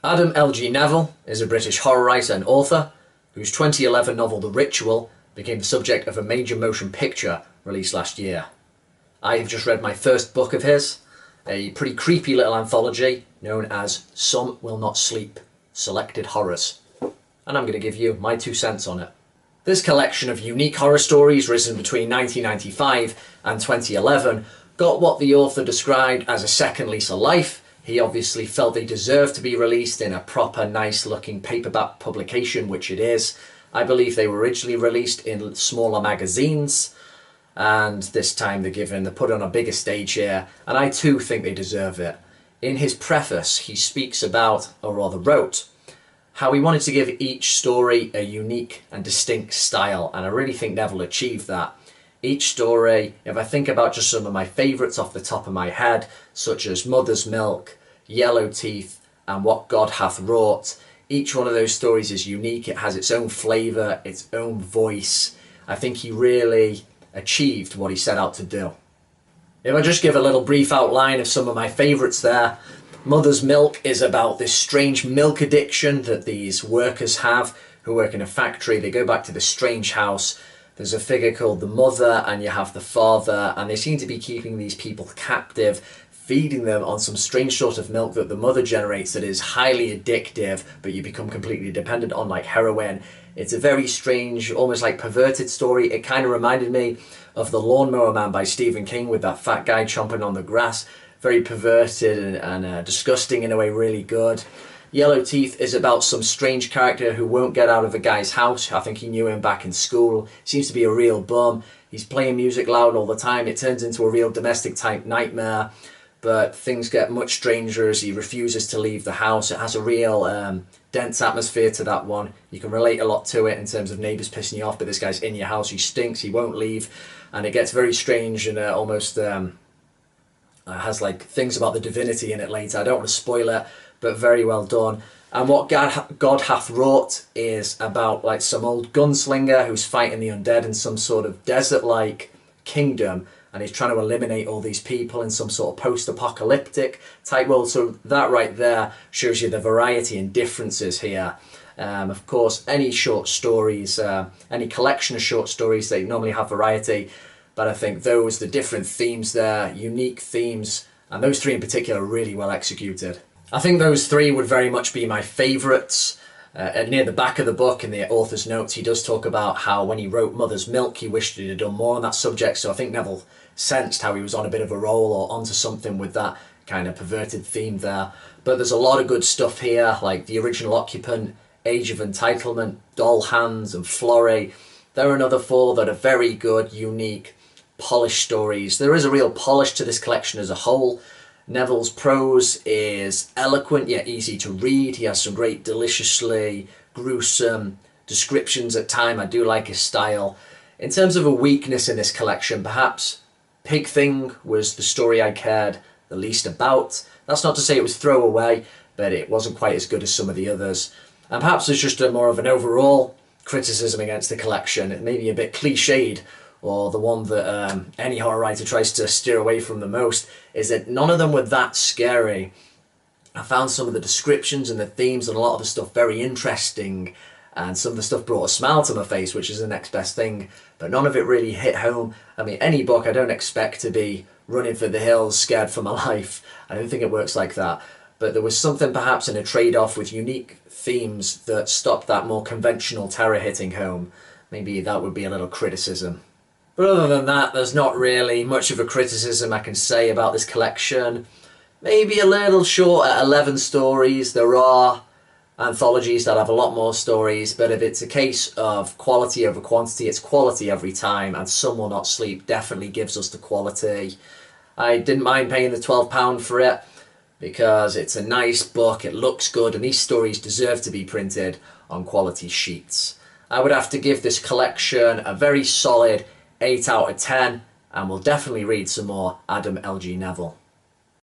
Adam L.G. Nevill is a British horror writer and author whose 2011 novel The Ritual became the subject of a major motion picture released last year. I have just read my first book of his, a pretty creepy little anthology known as Some Will Not Sleep, Selected Horrors, and I'm going to give you my 2 cents on it. This collection of unique horror stories written between 1995 and 2011 got what the author described as a second lease of life. He obviously felt they deserved to be released in a proper, nice-looking paperback publication, which it is. I believe they were originally released in smaller magazines, and this time they're put on a bigger stage here, and I too think they deserve it. In his preface, he speaks about, or rather wrote, how he wanted to give each story a unique and distinct style, and I really think Nevill achieved that. Each story, if I think about just some of my favourites off the top of my head, such as Mother's Milk, Yellow Teeth, and What God Hath Wrought, each one of those stories is unique. It has its own flavour, its own voice. I think he really achieved what he set out to do. If I just give a little brief outline of some of my favourites there, Mother's Milk is about this strange milk addiction that these workers have who work in a factory. They go back to this strange house. There's a figure called the mother and you have the father, and they seem to be keeping these people captive, feeding them on some strange sort of milk that the mother generates that is highly addictive, but you become completely dependent on, like heroin. It's a very strange, almost like perverted story. It kind of reminded me of The Lawnmower Man by Stephen King with that fat guy chomping on the grass. Very perverted and disgusting in a way, really good. Yellow Teeth is about some strange character who won't get out of a guy's house. I think he knew him back in school. Seems to be a real bum. He's playing music loud all the time. It turns into a real domestic type nightmare. But things get much stranger as he refuses to leave the house. It has a real dense atmosphere to that one. You can relate a lot to it in terms of neighbours pissing you off, but this guy's in your house, he stinks, he won't leave. And it gets very strange and almost has like things about the divinity in it later. I don't want to spoil it, but very well done. And What God Hath Wrought is about like some old gunslinger who's fighting the undead in some sort of desert-like kingdom, and he's trying to eliminate all these people in some sort of post-apocalyptic type world. So that right there shows you the variety and differences here. Of course, any short stories, any collection of short stories, they normally have variety, but I think the different themes there, unique themes, and those three in particular are really well executed. I think those three would very much be my favourites. Near the back of the book, in the author's notes, he does talk about how when he wrote Mother's Milk, he wished he'd have done more on that subject, so I think Nevill sensed how he was on a bit of a roll or onto something with that kind of perverted theme there. But there's a lot of good stuff here, like The Original Occupant, Age of Entitlement, Doll Hands, and Florrie. There are another four that are very good, unique, polished stories. There is a real polish to this collection as a whole. Neville's prose is eloquent yet easy to read. He has some great, deliciously gruesome descriptions at time. I do like his style. In terms of a weakness in this collection, perhaps Pig Thing was the story I cared the least about. That's not to say it was throwaway, but it wasn't quite as good as some of the others. And perhaps there's just more of an overall criticism against the collection. It may be a bit cliched, or the one that any horror writer tries to steer away from the most, is that none of them were that scary. I found some of the descriptions and the themes and a lot of the stuff very interesting, and some of the stuff brought a smile to my face, which is the next best thing, but none of it really hit home. I mean, any book I don't expect to be running for the hills, scared for my life. I don't think it works like that. But there was something perhaps in a trade-off with unique themes that stopped that more conventional terror hitting home. Maybe that would be a little criticism. But other than that, there's not really much of a criticism I can say about this collection. Maybe a little short at 11 stories. There are anthologies that have a lot more stories, but if it's a case of quality over quantity, it's quality every time, and Some Will Not Sleep definitely gives us the quality. I didn't mind paying the £12 for it, because it's a nice book, it looks good, and these stories deserve to be printed on quality sheets. I would have to give this collection a very solid 8 out of 10, and we'll definitely read some more Adam L.G. Nevill.